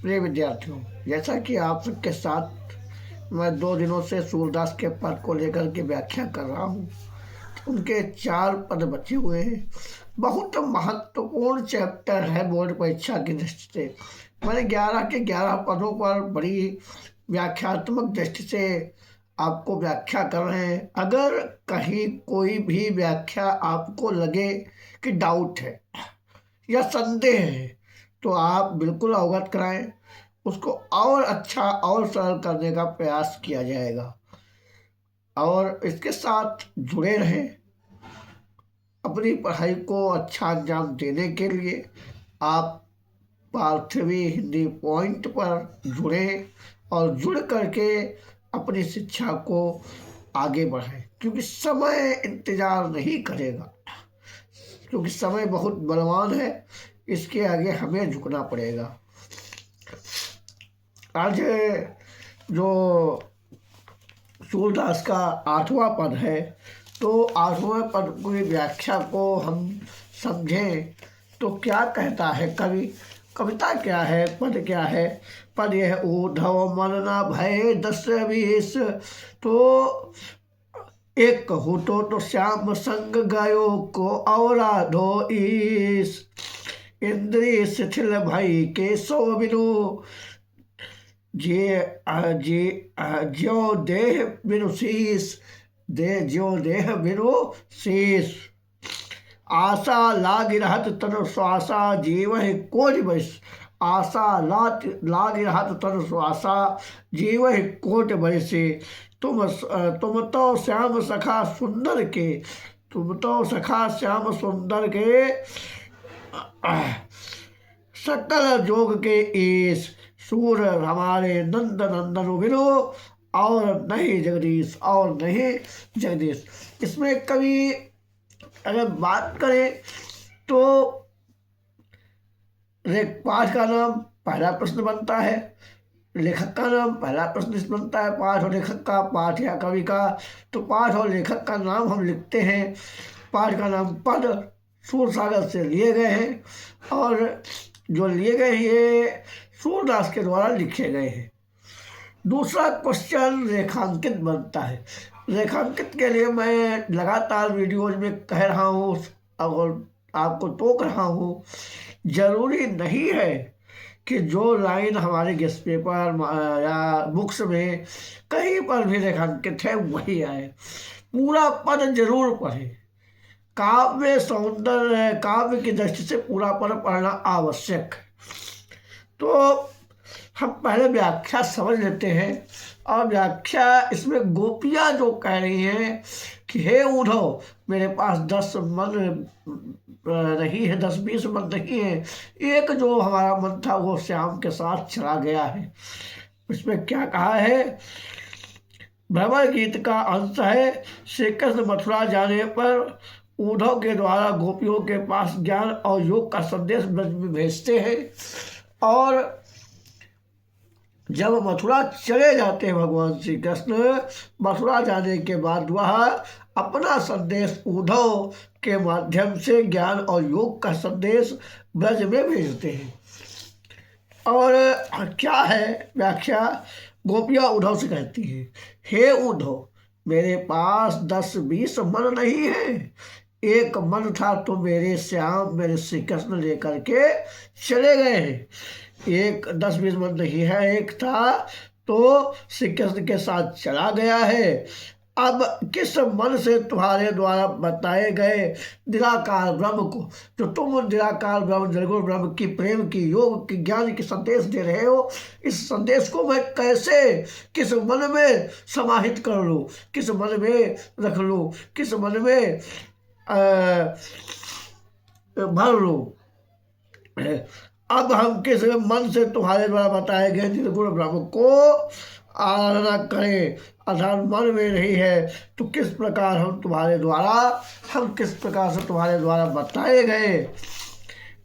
प्रिय विद्यार्थियों, जैसा कि आप सबके साथ मैं 2 दिनों से सूरदास के पद को लेकर के व्याख्या कर रहा हूँ। उनके 4 पद बचे हुए हैं। बहुत महत्वपूर्ण चैप्टर है बोर्ड परीक्षा की दृष्टि से। मैंने 11 के 11 पदों पर बड़ी व्याख्यात्मक दृष्टि से आपको व्याख्या कर रहे हैं। अगर कहीं कोई भी व्याख्या आपको लगे कि डाउट है या संदेह है तो आप बिल्कुल अवगत कराएं, उसको और अच्छा और सरल करने का प्रयास किया जाएगा। और इसके साथ जुड़े रहें। अपनी पढ़ाई को अच्छा अंजाम देने के लिए आप पार्थवी हिंदी पॉइंट पर जुड़ें और जुड़ करके अपनी शिक्षा को आगे बढ़ाएं, क्योंकि समय इंतज़ार नहीं करेगा, क्योंकि समय बहुत बलवान है। इसके आगे हमें झुकना पड़ेगा। आज जो सूरदास का 8वां पद है, तो 8वें पद की व्याख्या को हम समझें तो क्या कहता है कवि। कविता क्या है, पद क्या है। पद यह ऊर्ध्व मन न भय 10-20, तो एक कहूँ तो श्याम संग गयो को औराधो ईस, इंद्रिय शिथिल भई के सो बिनु, ज्यो देह बिनु शीस, ज्यो देह बिनु शीस, आशा लाग रहत तन श्वासा जीवहि कोटि बरिस, आशा लाग रहत तन श्वासा जीवहि कोटि बरिस, तुम तो श्याम सखा सुंदर के, तुम तो सखा श्याम सुंदर के, सकल जोग के ईश, सूर हमारे नंद नंदन बिनु, और नहीं जगदीश, और नहीं जगदीश। इसमें कवि अगर बात करें तो पाठ का नाम पहला प्रश्न बनता है, लेखक का नाम पहला प्रश्न बनता है। पाठ और लेखक का, पाठ या कवि का, तो पाठ और लेखक का नाम हम लिखते हैं। पाठ का नाम पद सूरसागर से लिए गए हैं, और जो लिए गए हैं ये सूरदास के द्वारा लिखे गए हैं। दूसरा क्वेश्चन रेखांकित बनता है। रेखांकित के लिए मैं लगातार वीडियोज में कह रहा हूँ और आपको टोक रहा हूँ, जरूरी नहीं है कि जो लाइन हमारे गेस्ट पेपर या बुक्स में कहीं पर भी रेखांकित है वही आए। पूरा पद जरूर पढ़ें। काव्य सौंदर्य, काव्य की दृष्टि से पूरा पद पढ़ना आवश्यक है। तो हम पहले व्याख्या समझ लेते हैं। और व्याख्या इसमें गोपियाँ जो कह रही हैं कि हे उद्धव, मेरे पास 10 मन नहीं है, 10-20 मन नहीं है, एक जो हमारा मन था वो श्याम के साथ चला गया है। इसमें क्या कहा है, भ्रमर गीत का अंश है। श्री कृष्ण मथुरा जाने पर उद्धव के द्वारा गोपियों के पास ज्ञान और योग का संदेश ब्रज में भेजते हैं, और जब मथुरा चले जाते हैं भगवान श्री कृष्ण, मथुरा जाने के बाद वह अपना संदेश उद्धव के माध्यम से ज्ञान और योग का संदेश ब्रज में भेजते हैं। और क्या है व्याख्या, गोपियाँ उद्धव से कहती हैं, हे उद्धव, मेरे पास 10-20 मन नहीं है, एक मन था तो मेरे श्याम, मेरे श्री कृष्ण लेकर के चले गए हैं। एक 10-20 मन नहीं है, एक था तो श्री कृष्ण के साथ चला गया है। अब किस मन से तुम्हारे द्वारा बताए गए निराकार ब्रह्म को, जो तुम निराकार ब्रह्म, निर्गुण ब्रह्म की प्रेम की, योग की, ज्ञान की संदेश दे रहे हो, इस संदेश को मैं कैसे किस मन में समाहित कर लूँ, किस मन में रख लूँ, किस मन में भर लूँ। अब हम किस मन से तुम्हारे द्वारा बताए गए निर्गुण ब्रह्म को आराधना करें, अर्थात मन में नहीं है तो किस प्रकार हम किस प्रकार से तुम्हारे द्वारा बताए गए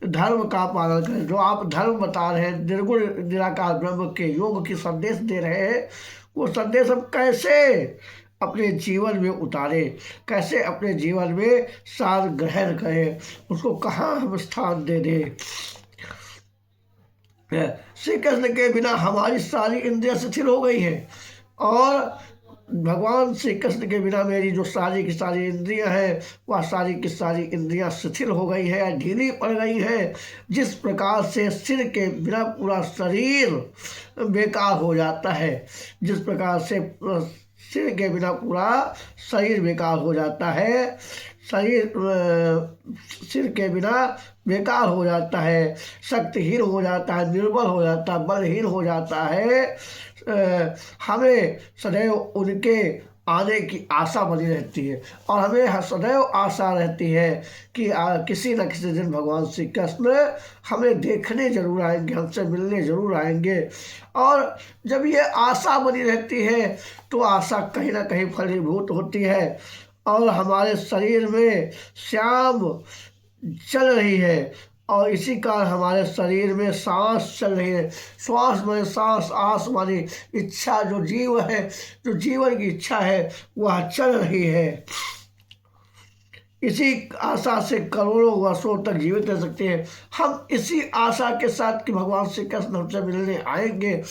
धर्म का पालन करें। जो आप धर्म बता रहे हैं, निर्गुण निराकार ब्रह्म के योग की संदेश दे रहे हैं, वो संदेश हम कैसे अपने जीवन में उतारें, कैसे अपने जीवन में सार ग्रहण करें, उसको कहाँ हम स्थान दे दें। श्री कृष्ण के बिना हमारी सारी इंद्रियां शिथिल हो गई हैं और भगवान श्री कृष्ण के बिना मेरी जो सारी की सारी इंद्रियां हैं वह सारी की सारी इंद्रियां शिथिल हो गई है, ढीली पड़ गई है। जिस प्रकार से सिर के बिना पूरा शरीर बेकार हो जाता है, जिस प्रकार से सिर के बिना पूरा शरीर बेकार हो जाता है, सिर के बिना बेकार हो जाता है, शक्तिहीन हो जाता है, निर्बल हो जाता है, बलहीन हो जाता है। हमें सदैव उनके आने की आशा बनी रहती है और हमें सदैव आशा रहती है कि किसी न किसी दिन भगवान श्री कृष्ण हमें देखने जरूर आएंगे, हमसे मिलने जरूर आएंगे। और जब ये आशा बनी रहती है तो आशा कहीं ना कहीं फलीभूत होती है और हमारे शरीर में श्याम चल रही है और इसी कारण हमारे शरीर में सांस चल रही है। श्वास में सांस, आस मानी इच्छा, जो जीव है, जो जीवन की इच्छा है वह चल रही है। इसी आशा से करोड़ों वर्षों तक जीवित रह सकते हैं। हम इसी आशा के साथ कि भगवान श्री कृष्ण हमसे मिलने आएंगे,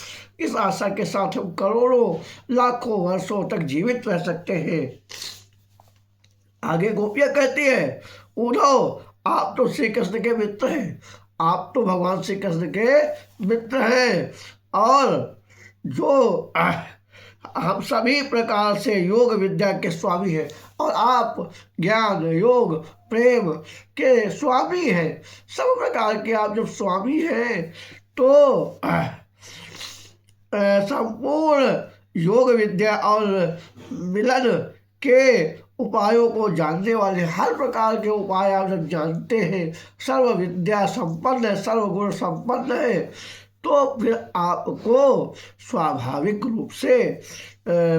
इस आशा के साथ हम करोड़ों लाखों वर्षों तक जीवित रह सकते हैं। आगे गोपियाँ कहती है, उद्धव आप तो श्री कृष्ण के मित्र हैं, आप तो भगवान श्री कृष्ण के मित्र हैं और जो हम सभी प्रकार से योग विद्या के स्वामी हैं और आप ज्ञान, योग, प्रेम के स्वामी हैं। सब प्रकार के आप जब स्वामी हैं तो संपूर्ण योग विद्या और मिलन के उपायों को जानने वाले, हर प्रकार के उपाय आप जब जानते हैं, सर्व विद्या संपन्न है, सर्वगुण संपन्न है, तो फिर आपको स्वाभाविक रूप से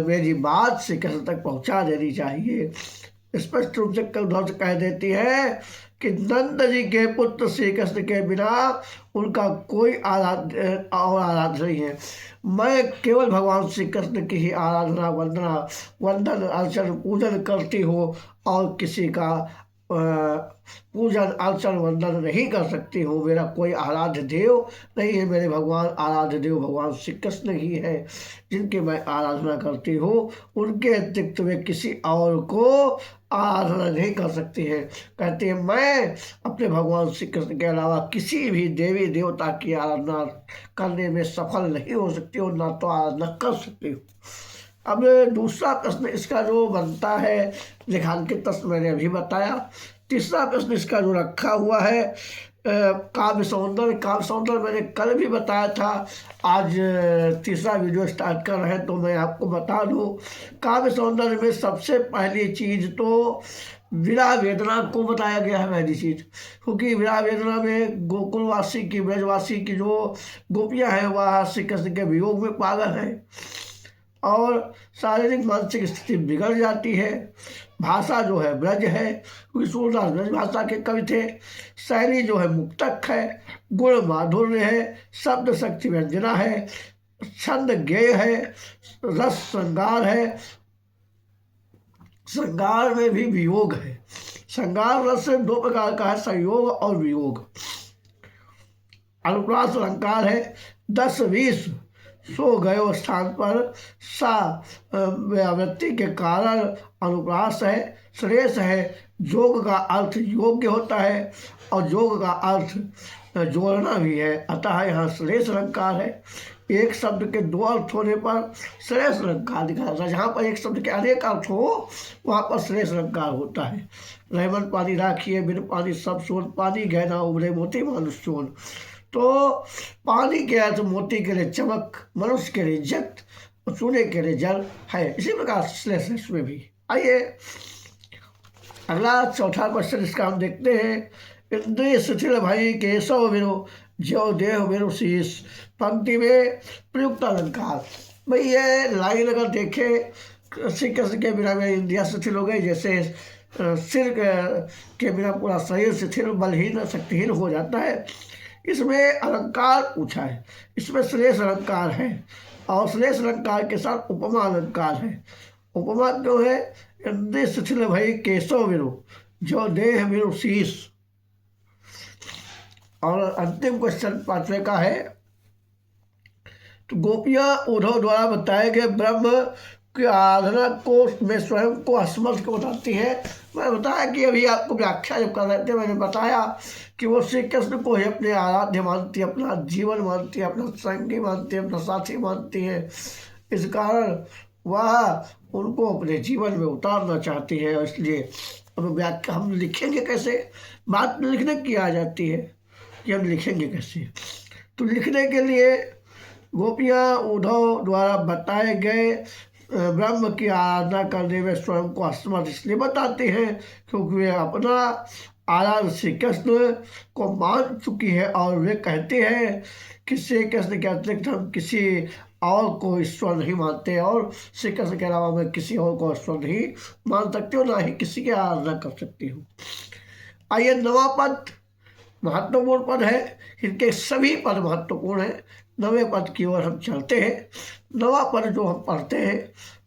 मेरी बात श्री कृष्ण तक पहुंचा देनी चाहिए। स्पष्ट रूप से उद्धव से कह देती है कि नंद जी के पुत्र श्री कृष्ण के बिना उनका कोई आराध्य और आराध्य नहीं है। मैं केवल भगवान श्री कृष्ण की ही आराधना, वंदन, अर्चन, पूजन करती हूँ और किसी का पूजन, अर्चन, वंदन नहीं कर सकती हूँ। मेरा कोई आराध्य देव नहीं है, मेरे भगवान आराध्य देव भगवान श्री कृष्ण ही है जिनकी मैं आराधना करती हूँ। उनके अतिरिक्त में किसी और को आराधना नहीं कर सकती है। कहते हैं मैं अपने भगवान श्री कृष्ण के अलावा किसी भी देवी देवता की आराधना करने में सफल नहीं हो सकती हूँ, ना तो आराधना कर सकती हूँ। अब दूसरा प्रश्न इसका जो बनता है लेखांकित प्रश्न मैंने अभी बताया। तीसरा प्रश्न इसका जो रखा हुआ है काव्य सौंदर्य। काव्य सौंदर्य मैंने कल भी बताया था, आज तीसरा वीडियो स्टार्ट कर रहे हैं तो मैं आपको बता दूं। काव्य सौंदर्य में सबसे पहली चीज़ तो विरह वेदना को बताया गया है, पहली चीज़, क्योंकि विरह वेदना में गोकुलवासी की, ब्रजवासी की जो गोपियाँ हैं वह श्री कृष्ण के वियोग में पागल हैं और शारीरिक मानसिक स्थिति बिगड़ जाती है। भाषा जो है ब्रज है, क्योंकि सूरदास ब्रज भाषा के कवि थे। शैली जो है मुक्तक है, गुण माधुर्य है, शब्द शक्ति व्यंजना है, छंद गेय है, रस श्रृंगार है, श्रृंगार में भी वियोग है। श्रृंगार रस से दो प्रकार का है, संयोग और वियोग। अनुप्रास अलंकार है, 10-20 सो गयो स्थान पर सा व्यावृत्ति के कारण अनुप्रास है। श्रेष्ठ है, योग का अर्थ योग्य होता है और योग का अर्थ जोड़ना भी है, अतः यहाँ श्रेष्ठ अलंकार है। एक शब्द के दो अर्थ होने पर श्रेष्ठ अलंकार दिखा जाता है। जहाँ पर एक शब्द के अनेक अर्थ हो वहाँ पर श्रेष्ठ अलंकार होता है। रहमन पानी राखिए, बिन पानी सब सोन, पानी गहना उभरे मोती मानुष सोन। तो पानी के अर्थ मोती के लिए चमक, मनुष्य के लिए इज्जत और सोने के लिए जल है। इसी प्रकार श्रेष्ठ में भी। आइए अगला चौथा क्वेश्चन इसका हम देखते हैं। इंद्रिय शिथिल भई केशव बिनु, ज्यो देह बिनु शीश। पंक्ति में प्रयुक्त अलंकार। भाई ये लाइन अगर देखें, श्री कृष्ण के बिना में इंद्रिया शिथिल हो गई, जैसे सिर के बिना पूरा शरीर शिथिल, बलहीन, शक्तिहीन हो जाता है। इसमें अलंकार पूछा है, इसमें श्रेष्ठ अलंकार है और श्रेष्ठ अलंकार के साथ उपमा अलंकार है। उपमा जो है, इंद्रिय शिथिल भई केशव बिनु, जो देह बिनु शीश। और अंतिम क्वेश्चन पांचवे का है, तो गोपियाँ उद्धव द्वारा बताए गए ब्रह्म की आराधना को में स्वयं को असमर्थ को बताती है। मैंने बताया कि अभी आपको व्याख्या जब कर रहे थे मैंने बताया कि वो श्री कृष्ण को ही अपने आराध्य मानती है, अपना जीवन मानती है, अपना संगी मानती है, अपना साथी मानती है। इस कारण वह उनको अपने जीवन में उतारना चाहती है। और इसलिए अब व्याख्या हम लिखेंगे कैसे, बात लिखने की आ जाती है कि हम लिखेंगे कैसे। तो लिखने के लिए गोपियाँ उद्धव द्वारा बताए गए ब्रह्म की आराधना करने में स्वयं को असमर्थ इसलिए बताते हैं क्योंकि वे अपना आराध्य श्री कृष्ण को मान चुकी है और वे कहते हैं कि श्री कृष्ण कहते हैं कि हम किसी और को ईश्वर नहीं मानते और श्री कृष्ण के अलावा मैं किसी और को ईश्वर नहीं मान सकती हूँ, ना ही किसी की आराधना कर सकती हूँ। आइए, नवा पद महत्वपूर्ण पद है, इनके सभी पद महत्वपूर्ण हैं। नवे पद की ओर हम चलते हैं। नवा पद जो हम पढ़ते हैं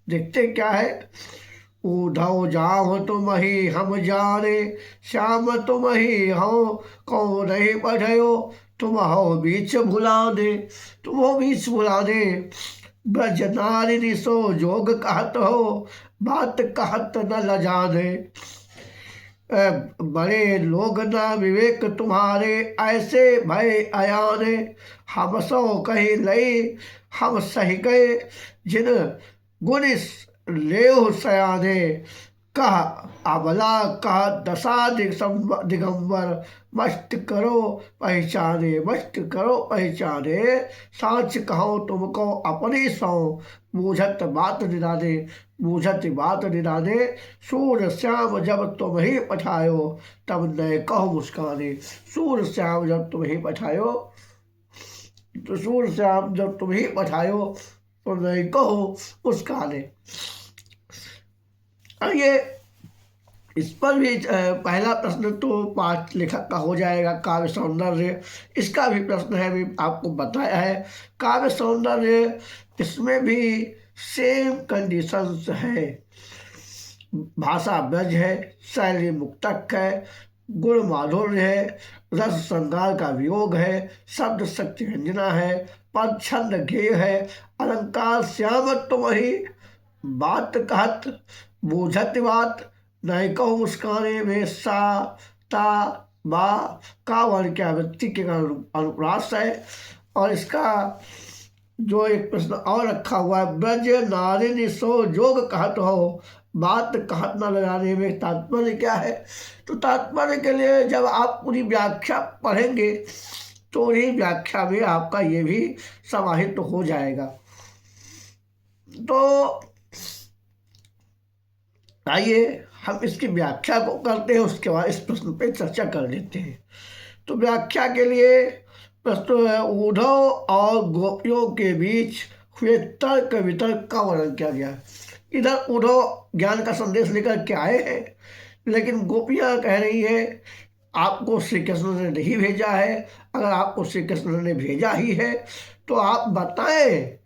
देखते क्या है। उद्धव जाओ तुम ही हम जाने, श्याम तुम ही हो कौ नहीं बढ़ो, तुम हो बीच भुला दे, तुम हो बीच भुला दे। ब्रज नारिनी सो जोग कहत हो, बात कहत न लजाने। बड़े लोग ना विवेक तुम्हारे, ऐसे भय अयाने। हम सो कही लई हम सही गए, जिन गुण लेह सयाने। कह अबला कह दशा दिगंबर, मस्त करो पहचाने, मस्त करो पहचाने। साच कहो तुमको अपनी सौ, बूझत बात निराने, बूझत बात निराने। सूर श्याम जब तुम ही पठायो, तब नए कहो मुस्काने। सूर श्याम जब तुम ही पठायो, तो सूर श्याम जब तुम ही पठायो, तो नए कहो मुस्काने। ये इस पर भी पहला प्रश्न तो पाठ लेखक का हो जाएगा, काव्य सौंदर्य। इसका भी प्रश्न है, भी आपको बताया है। काव्य सौंदर्य इसमें भी सेम कंडीशंस है। भाषा ब्रज है, शैली मुक्तक है, गुण माधुर्य है, रस श्रृंगार का वियोग है, शब्द शक्ति व्यंजना है, पद छंद गेय है, अलंकार श्याम तुम ही, बात कहत बूझत बात, नहीं कहो मुस्काने में। सा ता बा का वर्ण की आवृत्ति के अनुप्रास है। और इसका जो एक प्रश्न और रखा हुआ है, ब्रज नारिनी सो जोग कहत हो, बात कहत न लगाने में तात्पर्य क्या है। तो तात्पर्य के लिए जब आप पूरी व्याख्या पढ़ेंगे तो उन्हीं व्याख्या में आपका ये भी समाहित हो जाएगा। तो आइए हम इसकी व्याख्या को करते हैं, उसके बाद इस प्रश्न पे चर्चा कर लेते हैं। तो व्याख्या के लिए प्रश्न है, उद्धव और गोपियों के बीच हुए तर्क वितर्क का वर्णन किया गया। इधर उद्धव ज्ञान का संदेश लेकर के आए हैं, लेकिन गोपियाँ कह रही है आपको श्री कृष्ण ने नहीं भेजा है। अगर आपको श्री कृष्ण ने भेजा ही है तो आप बताएं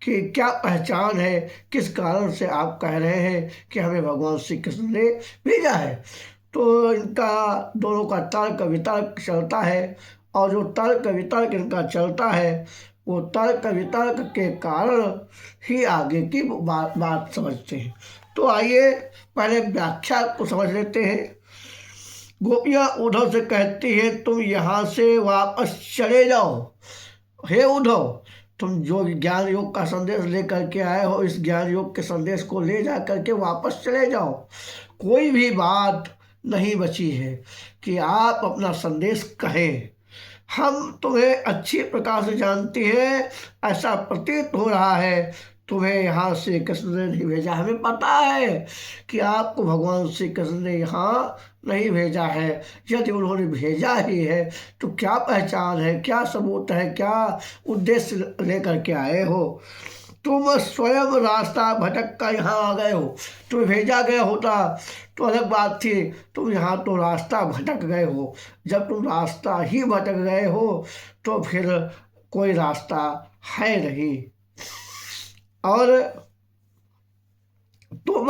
कि क्या पहचान है, किस कारण से आप कह रहे हैं कि हमें भगवान श्री कृष्ण ने भेजा है। तो इनका दोनों का तर्क वितर्क चलता है, और जो तर्क वितर्क इनका चलता है वो तर्क वितर्क के कारण ही आगे की बात समझते हैं। तो आइए पहले व्याख्या को समझ लेते हैं। गोपियाँ उद्धव से कहती है तुम यहाँ से वापस चले जाओ। हे उद्धव, तुम जो ज्ञान योग का संदेश लेकर के आए हो, इस ज्ञान योग के संदेश को ले जा करके वापस चले जाओ। कोई भी बात नहीं बची है कि आप अपना संदेश कहें। हम तुम्हें अच्छी प्रकार से जानते हैं, ऐसा प्रतीत हो रहा है तुम्हें यहाँ से कृष्ण ने नहीं भेजा। हमें पता है कि आपको भगवान श्री कृष्ण ने यहाँ नहीं भेजा है। यदि उन्होंने भेजा ही है तो क्या पहचान है, क्या सबूत है, क्या उद्देश्य लेकर के आए हो। तुम स्वयं रास्ता भटक कर यहाँ आ गए हो। तुम्हें भेजा गया होता तो अलग बात थी, तुम यहाँ तो रास्ता भटक गए हो। जब तुम रास्ता ही भटक गए हो तो फिर कोई रास्ता है नहीं। और तुम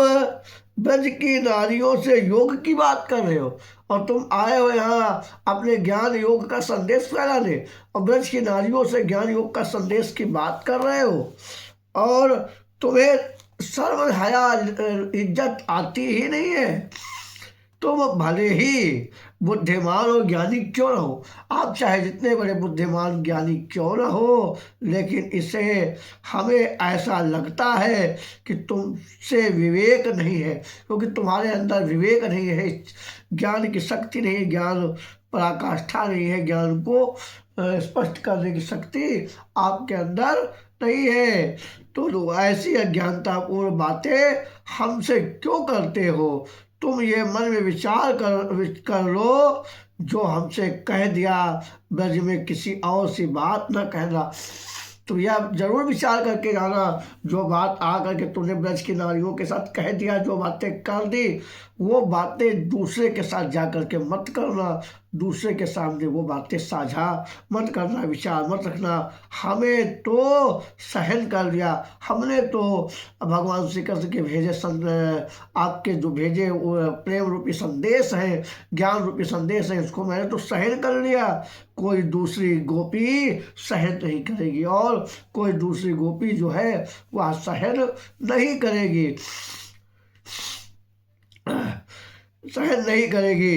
ब्रज की नारियों से योग की बात कर रहे हो, और तुम आए हो यहाँ अपने ज्ञान योग का संदेश फैलाने, और ब्रज की नारियों से ज्ञान योग का संदेश की बात कर रहे हो, और तुम्हें शर्म हया इज्जत आती ही नहीं है। तुम भले ही बुद्धिमान और ज्ञानी क्यों न हो, आप चाहे जितने बड़े बुद्धिमान ज्ञानी क्यों न हो, लेकिन इसे हमें ऐसा लगता है कि तुमसे विवेक नहीं है, क्योंकि तुम्हारे अंदर विवेक नहीं है, ज्ञान की शक्ति नहीं है, ज्ञान पराकाष्ठा नहीं है, ज्ञान को स्पष्ट करने की शक्ति आपके अंदर नहीं है। तो ऐसी अज्ञानतापूर्ण बातें हमसे क्यों करते हो? तुम ये मन में विचार कर लो, जो हमसे कह दिया ब्रज में किसी और सी बात न कहना। तो यह जरूर विचार करके जाना, जो बात आ करके तुमने ब्रज की नारियों के साथ कह दिया, जो बातें कर दी, वो बातें दूसरे के साथ जा करके मत करना, दूसरे के सामने वो बातें साझा मत करना, विचार मत रखना। हमें तो सहन कर लिया, हमने तो भगवान श्री कृष्ण के भेजे आपके जो भेजे प्रेम रूपी संदेश है, ज्ञान रूपी संदेश है, उसको मैंने तो सहन कर लिया। कोई दूसरी गोपी सहन नहीं करेगी, और कोई दूसरी गोपी जो है वह सहन नहीं करेगी, सहन नहीं करेगी।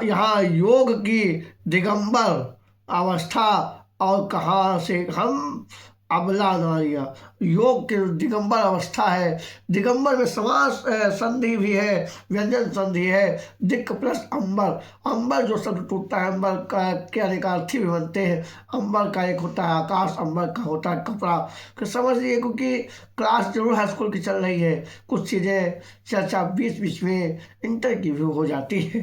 यहाँ योग की दिगंबर अवस्था, और कहाँ से हम अबला नारियाँ, योग की दिगंबर अवस्था है। दिगंबर में समास संधि भी है, व्यंजन संधि है, दिक् प्लस अंबर। अंबर जो शब्द टूटता है, अंबर का के अनेक अर्थी भी बनते हैं। अंबर का एक होता है आकाश, अंबर का होता है कपड़ा। तो समझ लीजिए, क्योंकि क्लास जरूर हाई स्कूल की चल रही है, कुछ चीज़ें चर्चा बीच बीच में इंटर की भी हो जाती है।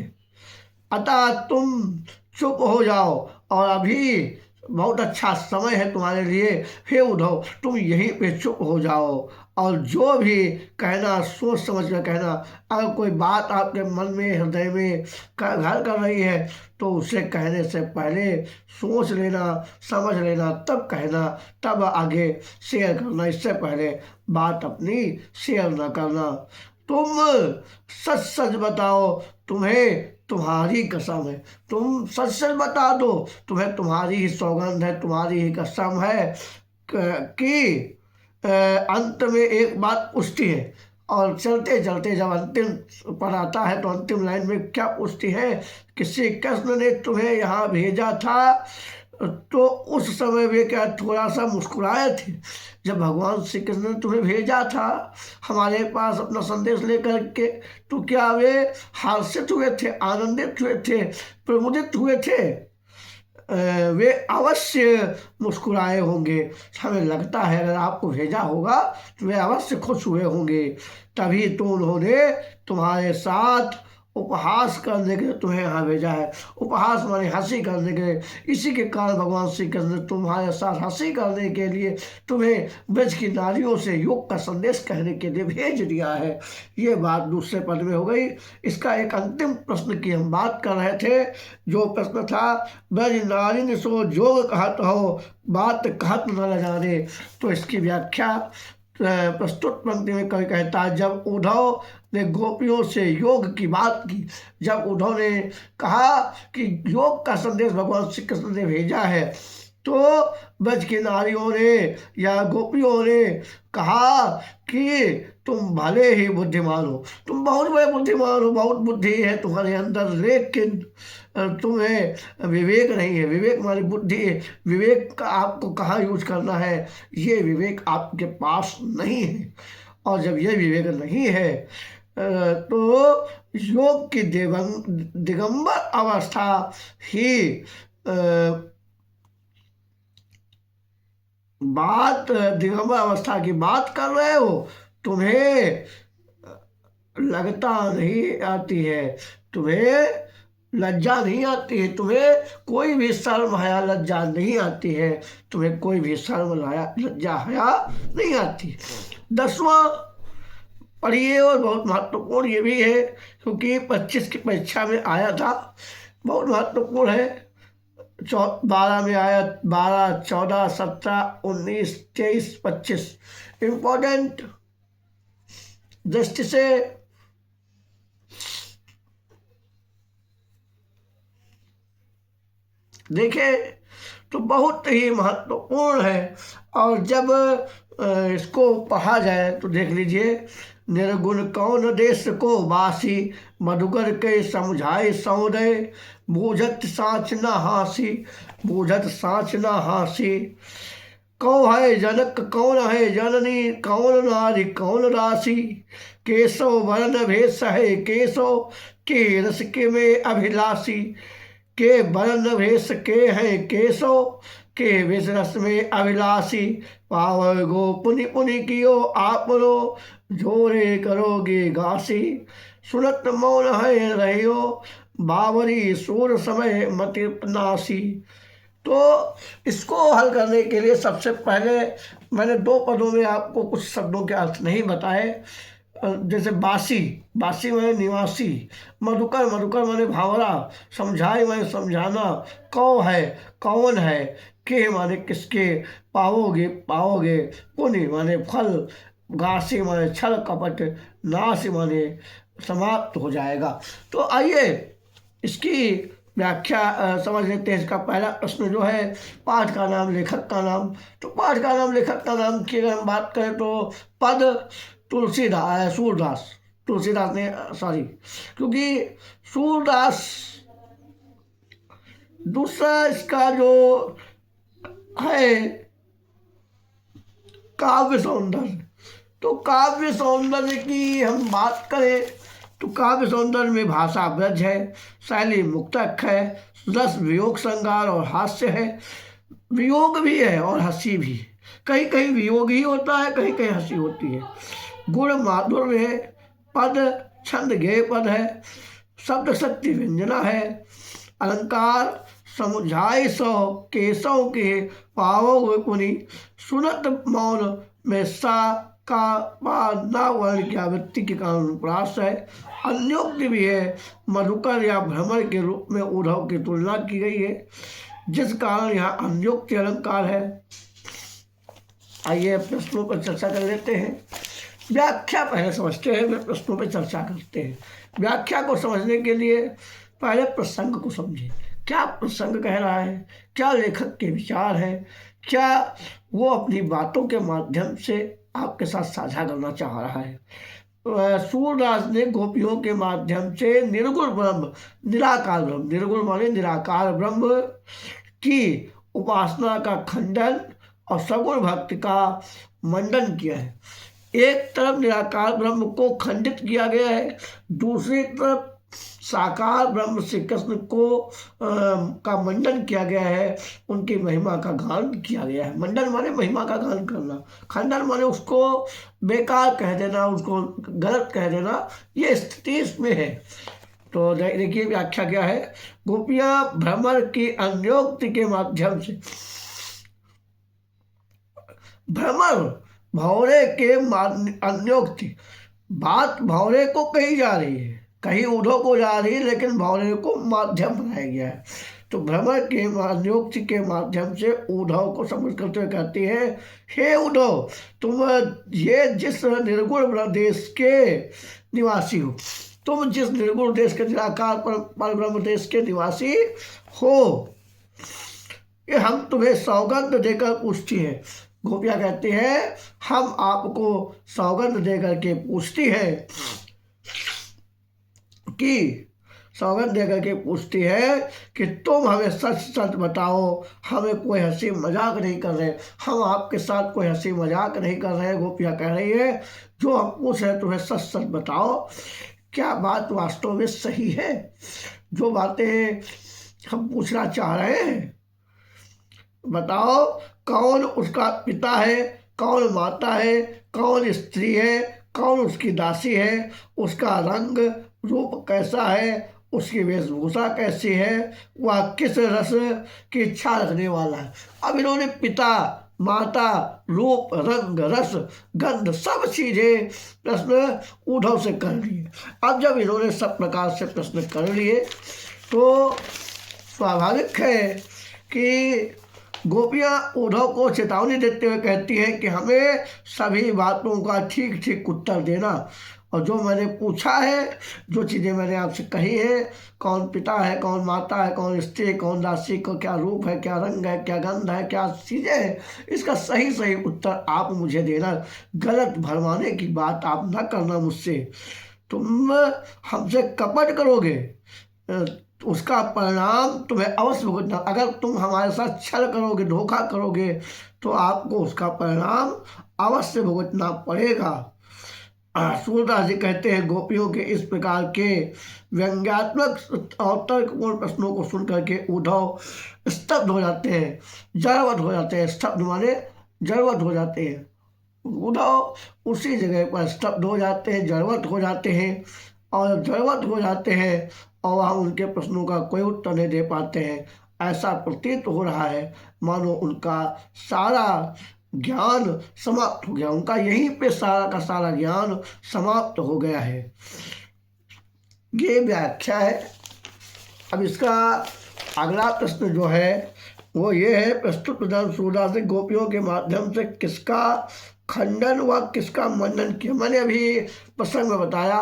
अतः तुम चुप हो जाओ, और अभी बहुत अच्छा समय है तुम्हारे लिए। हे उद्धव, तुम यहीं पे चुप हो जाओ, और जो भी कहना सोच समझ कर कहना। अगर कोई बात आपके मन में, हृदय में घर कर रही है, तो उसे कहने से पहले सोच लेना, समझ लेना, तब कहना, तब आगे शेयर करना। इससे पहले बात अपनी शेयर न करना। तुम सच सच बताओ, तुम्हें तुम्हारी कसम है, तुम सच सच बता दो, तुम्हें तुम्हारी ही सौगंध है, तुम्हारी ही कसम है कि अंत में एक बात पूछती है। और चलते चलते जब अंतिम पर आता है, तो अंतिम लाइन में क्या पूछती है? किसी कृष्ण ने तुम्हें यहाँ भेजा था, तो उस समय वे क्या थोड़ा सा मुस्कुराए थे? जब भगवान श्री कृष्ण ने तुम्हें भेजा था हमारे पास अपना संदेश लेकर के, तो क्या वे हर्षित हुए थे, आनंदित हुए थे, प्रमुदित हुए थे? वे अवश्य मुस्कुराए होंगे। हमें लगता है अगर आपको भेजा होगा तो वे अवश्य खुश हुए होंगे, तभी तो उन्होंने तुम्हारे साथ उपहास करने के लिए तुम्हें यहाँ भेजा है। उपहास माने हंसी करने के लिए। इसी के कारण भगवान श्री कृष्ण ने तुम्हारे साथ हंसी करने के लिए तुम्हें ब्रज की नारियों से योग का संदेश कहने के लिए भेज दिया है। ये बात दूसरे पद में हो गई। इसका एक अंतिम प्रश्न की हम बात कर रहे थे, जो प्रश्न था ब्रज नारिन सो जोग कहत हो, बात कहत न ल जाने। तो इसकी व्याख्या प्रस्तुत पंक्ति में कवि कहता है, जब उद्धव ने गोपियों से योग की बात की, जब उद्धव ने कहा कि योग का संदेश भगवान श्री कृष्ण ने भेजा है, तो ब्रज की नारियों ने या गोपियों ने कहा कि तुम भले ही बुद्धिमान हो, तुम बहुत बड़े बुद्धिमान हो, बहुत बुद्धि है तुम्हारे अंदर, लेकिन तुम्हें विवेक नहीं है। विवेक हमारी बुद्धि है, विवेक का आपको कहाँ यूज करना है, ये विवेक आपके पास नहीं है। और जब ये विवेक नहीं है, तो योग की दिगंबर अवस्था ही बात, दिगंबर अवस्था की बात कर रहे हो, तुम्हें लगता नहीं आती है, तुम्हें लज्जा नहीं आती है, तुम्हें कोई भी शर्म हया लज्जा नहीं आती है, तुम्हें कोई भी शर्म लज्जा हया नहीं आती। 10वां पढ़िए, और बहुत महत्वपूर्ण ये भी है, क्योंकि 25 की परीक्षा में आया था, बहुत महत्वपूर्ण है। 12 में आया, 12, 14, 17, 19, 23, 25 इम्पोर्टेंट दृष्टि से देखे तो बहुत ही महत्वपूर्ण है। और जब इसको पढ़ा जाए तो देख लीजिए, निर्गुण कौन देश को वासी, मधुकर के समझाए सौदय, बूझत साँच न हासी, बूझत साँच न हासी। कौन है जनक कौन है जननी, कौन नारी कौन राशि, केशव वर्ण भेष है केशव, के रस के में अभिलाषी, के वर्ण भेष के हैं केशव, के विष रस में अभिलाषी। पावर गो पुनि पुनि कियो आपनो, जोरे करोगे घासी, सुनत मौन है रहियो, बावरी सूर समय मति नासी। तो इसको हल करने के लिए सबसे पहले मैंने 2 पदों में आपको कुछ शब्दों के अर्थ नहीं बताए। जैसे बासी, बासी माने निवासी, मधुकर, मधुकर माने भावरा, समझाए माने समझाना, कौ है कौन है, के माने किसके, पाओगे पाओगे, पुण्य माने फल, घासी माने छल कपट, नाश माने समाप्त हो जाएगा। तो आइए इसकी व्याख्या समझ लेते हैं। इसका पहला प्रश्न जो है, पाठ का नाम लेखक का नाम। तो पाठ का नाम लेखक का नाम की अगर हम बात करें तो पद तुलसीदास, सूरदास, तुलसीदास ने सॉरी, क्योंकि सूरदास। दूसरा इसका जो है काव्य सौंदर्य। तो काव्य सौंदर्य की हम बात करें तो काव्य सौंदर्य में भाषा ब्रज है, शैली मुक्तक है, रस वियोग श्रृंगार और हास्य है। वियोग भी है और हंसी भी, कहीं कहीं वियोग ही होता है, कहीं कहीं हंसी होती है। गुण माधुर्य है, पद छंद गेय पद है, शब्द शक्ति व्यंजना है, अलंकार समझाए सौ केशव के पावो पुनि, सुनत मौन में सा का ना वर्ण की आवृत्ति के कारण प्रास है। अन्योक्ति भी है, मधुकर या भ्रमर के रूप में उद्धव की तुलना की गई है, जिस कारण यहाँ अन्योक्ति अलंकार है। आइए प्रश्नों पर चर्चा कर लेते हैं। व्याख्या पहले समझते हैं, फिर प्रश्नों पर चर्चा करते हैं। व्याख्या को समझने के लिए पहले प्रसंग को समझें। क्या प्रसंग कह रहा है, क्या लेखक के विचार है, क्या वो अपनी बातों के माध्यम से आपके साथ साझा करना चाह रहा है। सूरदास ने गोपियों के माध्यम से निर्गुण ब्रह्म, निराकार ब्रह्म, निर्गुण माने निराकार ब्रह्म की उपासना का खंडन और सगुण भक्ति का मंडन किया है। एक तरफ निराकार ब्रह्म को खंडित किया गया है, दूसरी तरफ साकार ब्रह्म श्री कृष्ण को का मंडन किया गया है, उनकी महिमा का गान किया गया है। मंडन माने महिमा का गान करना, खंडन माने उसको बेकार कह देना, उसको गलत कह देना, ये स्थिति इसमें है। तो देखिए व्याख्या क्या है। गोपियां भ्रमर की अन्योक्ति के माध्यम से, भ्रमर भौरे के अन्योक्ति, बात भौरे को कही जा रही है, कहीं उद्धव को जा रही है, लेकिन भौरे को माध्यम बनाया गया है। तो भ्रमर के अन्योक्ति के माध्यम से उद्धव को समझ करते हुए कहती है, हे उद्धव, तुम ये जिस निर्गुण देश के निवासी हो, तुम जिस निर्गुण देश के निराकार पर ब्रह्म देश के निवासी हो, ये हम तुम्हें सौगंध देकर पूछती है। गोपियाँ कहती है, हम आपको सौगंध देकर के पूछती है कि सौगंध देकर के पूछती है कि तुम हमें सच सच बताओ, हमें कोई हंसी मजाक नहीं कर रहे, हम आपके साथ कोई हंसी मजाक नहीं कर रहे। गोपियाँ कह रही है, जो हम पूछ रहे तुम्हें सच सच बताओ, क्या बात वास्तव में सही है? जो बातें हम पूछना चाह रहे हैं बताओ। कौन उसका पिता है, कौन माता है, कौन स्त्री है, कौन उसकी दासी है, उसका रंग रूप कैसा है, उसकी वेशभूषा कैसी है, वह किस रस की इच्छा रखने वाला है। अब इन्होंने पिता, माता, रूप, रंग, रस, गंध सब चीजें प्रश्न उद्धव से कर लिए। अब जब इन्होंने सब प्रकार से प्रश्न कर लिए तो स्वाभाविक है कि गोपियाँ उद्धव को चेतावनी देते हुए कहती है कि हमें सभी बातों का ठीक ठीक उत्तर देना और जो मैंने पूछा है, जो चीज़ें मैंने आपसे कही है, कौन पिता है, कौन माता है, कौन स्त्री, कौन दासी, को क्या रूप है, क्या रंग है, क्या गंध है, क्या चीज़ें हैं, इसका सही सही उत्तर आप मुझे देना। गलत भरमाने की बात आप ना करना मुझसे। तुम हमसे कपट करोगे, तो उसका परिणाम तुम्हें अवश्य भुगतना। अगर तुम हमारे साथ छल करोगे, धोखा करोगे, तो आपको उसका परिणाम अवश्य भुगतना पड़ेगा। सूरदास जी कहते हैं, गोपियों के इस प्रकार के व्यंग्यात्मक और तर्कपूर्ण प्रश्नों को सुन करके उद्धव स्तब्ध हो जाते हैं, जड़वत हो जाते हैं। स्तब्ध माने जड़वत हो जाते हैं। उद्धव उसी जगह पर स्तब्ध हो जाते हैं, जड़वत हो जाते हैं। और जड़वत हो जाते हैं और वहाँ उनके प्रश्नों का कोई उत्तर नहीं दे पाते हैं। ऐसा प्रतीत हो रहा है मानो उनका सारा ज्ञान समाप्त हो गया, उनका यहीं पे सारा का सारा ज्ञान समाप्त हो गया है। ये व्याख्या है। अब इसका अगला प्रश्न जो है वो ये है, प्रस्तुत प्रधान सूरदास ने गोपियों के माध्यम से किसका खंडन व किसका मंडन किया। मैंने अभी प्रसंग में बताया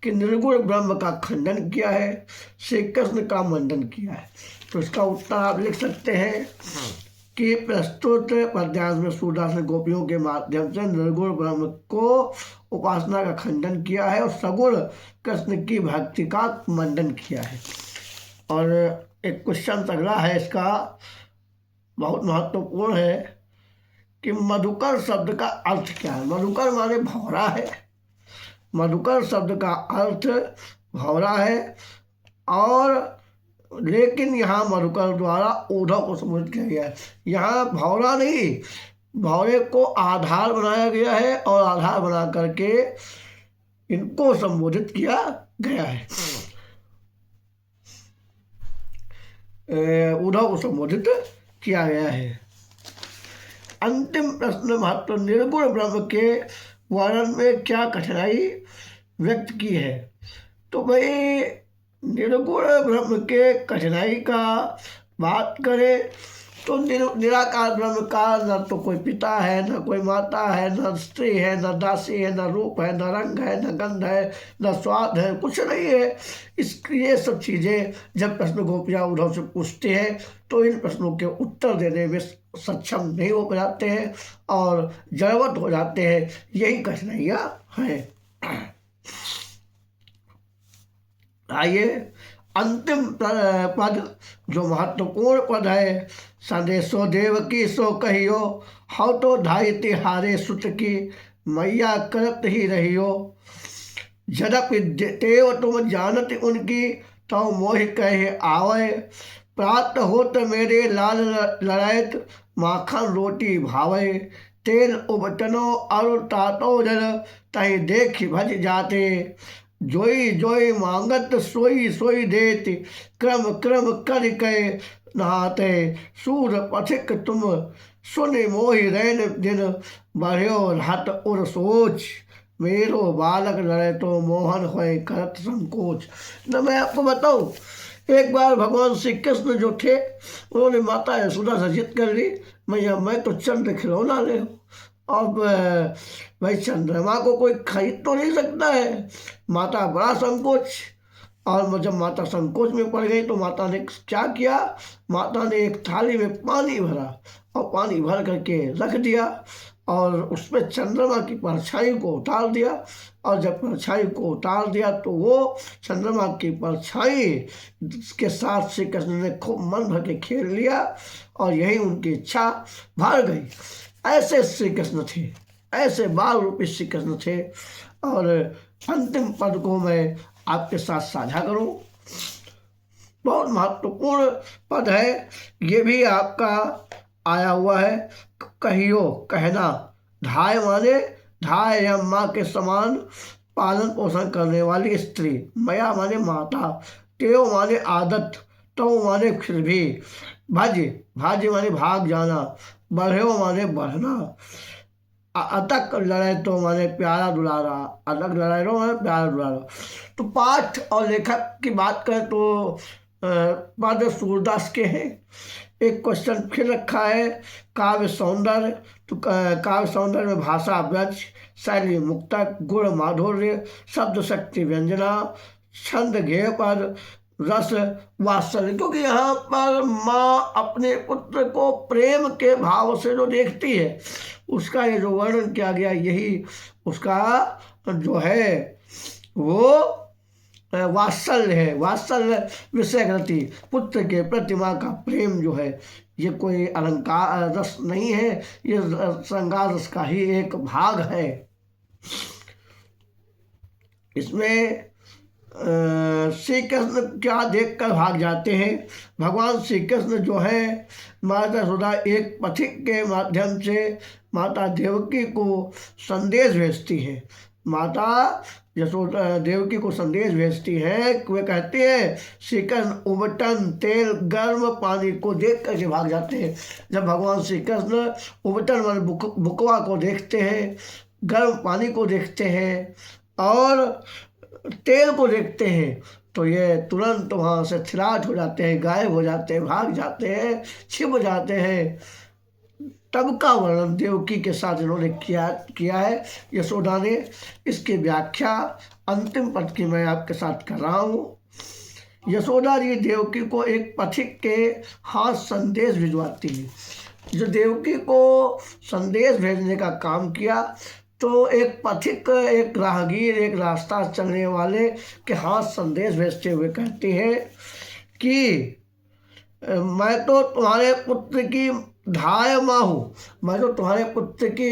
कि निर्गुण ब्रह्म का खंडन किया है, श्री कृष्ण का मंडन किया है। तो इसका उत्तर आप लिख सकते हैं कि प्रस्तुत पद्यांश में सूरदास ने गोपियों के माध्यम से निर्गुण ब्रह्म को उपासना का खंडन किया है और सगुण कृष्ण की भक्ति का मंडन किया है। और एक क्वेश्चन अगला है, इसका बहुत महत्वपूर्ण है कि मधुकर शब्द का अर्थ क्या है। मधुकर माने भौरा है। मधुकर शब्द का अर्थ भौरा है, और लेकिन यहाँ मधुकर द्वारा उद्धव को संबोधित किया गया है। यहाँ भौरा नहीं, भौरे को आधार बनाया गया है और आधार बना करके इनको संबोधित किया गया है, उद्धव को संबोधित किया गया है। अंतिम प्रश्न महत्व, निर्गुण ब्रह्म के वर्णन में क्या कठिनाई व्यक्त की है। तो भाई निर्गुण ब्रह्म के कठिनाई का बात करें तो निराकार ब्रह्म का न तो कोई पिता है, न कोई माता है, न स्त्री है, न दासी है, न रूप है, न रंग है, न गंध है, न स्वाद है, कुछ नहीं है। ये सब चीज़ें जब प्रश्न गोपियाँ उद्धव से पूछते हैं तो इन प्रश्नों के उत्तर देने में सक्षम नहीं हो पाते हैं और जड़वत हो जाते हैं। यही कठिनाइयाँ हैं। आइए अंतिम पद जो महत्वपूर्ण पद है, संदेशो देव की सो कहियो, हौ तो ढाई तिहारे सुत की, मैया करत ही रहियो। यद्यपि देव तुम जानत उनकी, तो मोहि कहे आवे, प्रात होत मेरे लाल लड़ैत, माखन रोटी भावे। तेल उबटनो अरु तातो जल, तहि देख भज जाते। जोई जोई मांगत सोई सोई देत, क्रम क्रम कर के नहाते। सूर पथिक तुम सुन मोहि रैन दिन, बढ़्यो हत उर सोच। मेरो बालक लड़े तो मोहन होए करत संकोच। न मैं आपको बताऊं, एक बार भगवान श्री कृष्ण जो थे उन्होंने माता यशोदा से जिद कर ली, मैया मैं तो चंद्र खिलौना ले हूँ, अब भाई चंद्रमा को कोई खरीद तो नहीं सकता है। माता बड़ा संकोच, और जब माता संकोच में पड़ गई तो माता ने क्या किया, माता ने एक थाली में पानी भरा और पानी भर करके रख दिया और उसमें चंद्रमा की परछाई को उतार दिया। और जब परछाई को उतार दिया तो वो चंद्रमा की परछाई के साथ श्री कृष्ण ने खूब मन भर के खेल लिया और यही उनकी इच्छा भर गई। ऐसे श्री कृष्ण थे, ऐसे बाल रूपी श्री कृष्ण थे। और अंतिम पद को मैं आपके साथ साझा करूं, बहुत महत्वपूर्ण पद है। ये भी आपका आया हुआ है, कहियो कहना। धाय माने धाय या माँ के समान पालन पोषण करने वाली स्त्री। मया माने माता। तेव माने आदत। तो माने फिर भी। भज भाज्य माने भाग जाना। बढ़ो माने बढ़ना। अतक लड़ाई तो माने प्यारा दुलारा। अलग लड़ाई रो माने प्यारा दुलारा। तो पाठ और लेखक की बात करें तो पद सूरदास के हैं। एक क्वेश्चन फिर रखा है, काव्य सौंदर्य। तो काव्य सौंदर्य में भाषा ब्रज, शैली मुक्तक, गुण माधुर्य, शब्द शक्ति व्यंजना, छंद गेय पद, रस वात्सल्य। क्योंकि यहाँ पर माँ अपने पुत्र को प्रेम के भाव से जो देखती है, उसका ये जो वर्णन किया गया, यही उसका जो है वो वात्सल्य है। वात्सल्य विषय गति, पुत्र के प्रति माँ का प्रेम जो है, ये कोई अलंकार रस नहीं है, ये श्रृंगार रस का ही एक भाग है। इसमें श्री कृष्ण क्या देखकर भाग जाते हैं। भगवान श्री कृष्ण जो है माता यशोदा एक पथिक के माध्यम से माता देवकी को संदेश भेजती है। माता यशोदा देवकी को संदेश भेजती है। वे कहते हैं श्री कृष्ण उबटन तेल गर्म पानी को देख करके भाग जाते हैं। जब भगवान श्री कृष्ण उबटन मान बुकवा को देखते हैं, गर्म पानी को देखते हैं और तेल को देखते हैं, तो ये तुरंत वहाँ से थिराट हो जाते हैं, गायब हो जाते हैं, भाग जाते हैं, छिप जाते हैं। तब का वर्णन देवकी के साथ इन्होंने किया है यशोदा ने। इसकी व्याख्या अंतिम पद की मैं आपके साथ कर रहा हूँ। यशोदा जी देवकी को एक पथिक के हाथ संदेश भिजवाती है। जो देवकी को संदेश भेजने का काम किया, तो एक पथिक, एक राहगीर, एक रास्ता चलने वाले के हाथ संदेश भेजते हुए कहती है कि मैं तो तुम्हारे पुत्र की धाय माँ हूँ, मैं तो तुम्हारे पुत्र की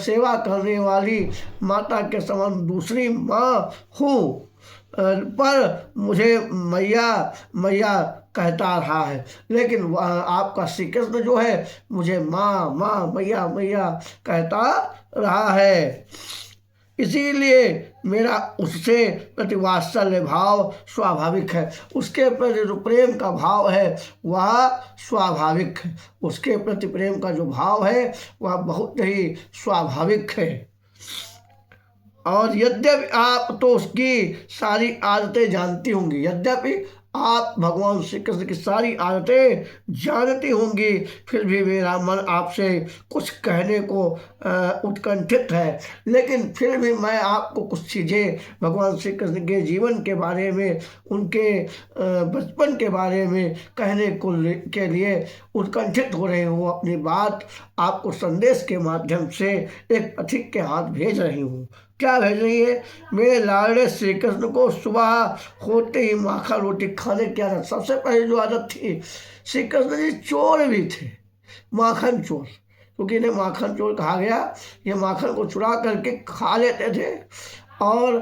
सेवा करने वाली माता के समान दूसरी माँ हूँ, पर मुझे मैया मैया कहता रहा है। लेकिन आपका श्री कृष्ण जो है मुझे माँ माँ मैया मैया कहता रहा है। इसीलिए मेरा उससे प्रति वात्सल्य भाव स्वाभाविक है। उसके प्रति जो प्रेम का भाव है वह स्वाभाविक है। उसके प्रति प्रेम का जो भाव है वह बहुत ही स्वाभाविक है। और यद्यपि आप तो उसकी सारी आदतें जानती होंगी, यद्यपि आप भगवान श्री कृष्ण की सारी आदतें जानती होंगी, फिर भी मेरा मन आपसे कुछ कहने को उत्कंठित है। लेकिन फिर भी मैं आपको कुछ चीज़ें भगवान श्री कृष्ण के जीवन के बारे में, उनके बचपन के बारे में कहने के लिए उत्कंठित हो रही हूँ। अपनी बात आपको संदेश के माध्यम से एक पथिक के हाथ भेज रही हूँ। क्या भेज रही है? मेरे लाडले श्री कृष्ण को सुबह होते ही माखन रोटी खाने की आदत, सबसे पहले जो आदत थी, श्री कृष्ण जी चोर भी थे, माखन चोर, क्योंकि इन्हें माखन चोर कहा गया। ये माखन को चुरा करके खा लेते थे और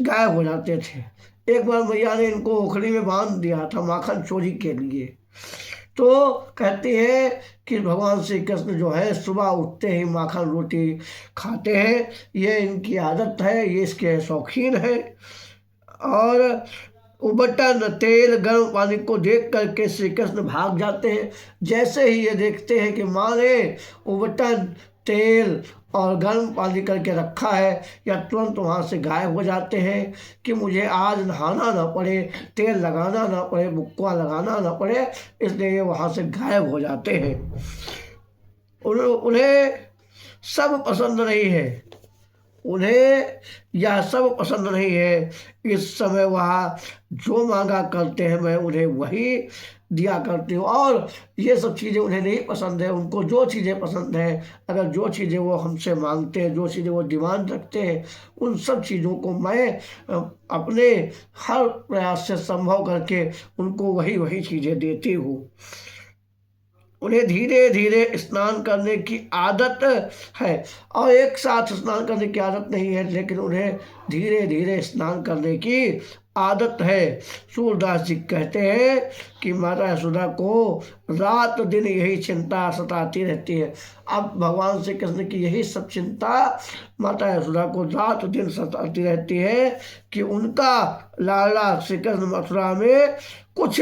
गायब हो जाते थे। एक बार मैया ने इनको ओखली में बांध दिया था माखन चोरी के लिए। तो कहती है कि भगवान श्री कृष्ण जो है सुबह उठते ही माखन रोटी खाते हैं, ये इनकी आदत है, ये इसके शौकीन है। और उबटन तेल गर्म पानी को देख करके श्री कृष्ण भाग जाते हैं। जैसे ही ये देखते हैं कि माँ ने उबटन तेल और गर्म पानी करके रखा है, या तुरंत वहाँ से गायब हो जाते हैं कि मुझे आज नहाना ना पड़े, तेल लगाना ना पड़े, बुक्का लगाना ना पड़े, इसलिए ये वहाँ से गायब हो जाते हैं। उन्हें सब पसंद नहीं है, उन्हें यह सब पसंद नहीं है। इस समय वह जो मांगा करते हैं मैं उन्हें वही दिया करती हूँ, और ये सब चीज़ें उन्हें नहीं पसंद है। उनको जो चीज़ें पसंद हैं, अगर जो चीज़ें वो हमसे मांगते हैं, जो चीज़ें वो डिमांड रखते हैं, उन सब चीज़ों को मैं अपने हर प्रयास से संभव करके उनको वही वही चीज़ें देती हूँ। उन्हें धीरे धीरे स्नान करने की आदत है, और एक साथ स्नान करने की आदत नहीं है, लेकिन उन्हें धीरे धीरे स्नान करने की आदत है। सूरदास जी कहते हैं कि माता यशोदा को रात दिन यही चिंता सताती रहती है। अब भगवान श्री कृष्ण की यही सब चिंता माता यशोदा को रात दिन सताती रहती है कि उनका लाडला श्री कृष्ण मथुरा में कुछ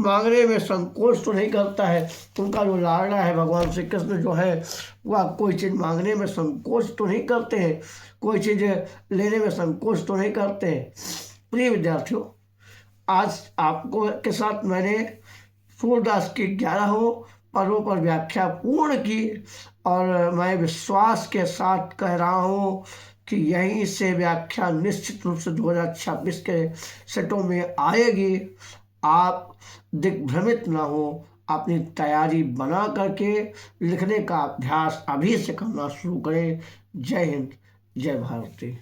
मांगने में संकोच तो नहीं करता है। उनका जो लाडला है भगवान श्री कृष्ण जो है वह कोई चीज़ मांगने में संकोच तो नहीं करते हैं, कोई चीज़ लेने में संकोच तो नहीं करते हैं। प्रिय विद्यार्थियों, आज आपको के साथ मैंने सूरदास की 11 पर्वों पर व्याख्या पूर्ण की और मैं विश्वास के साथ कह रहा हूँ कि यहीं से व्याख्या निश्चित रूप से 2026 के सेटों में आएगी। आप दिग्भ्रमित ना हो, अपनी तैयारी बना करके लिखने का अभ्यास अभी से करना शुरू करें। जय हिंद, जय भारती।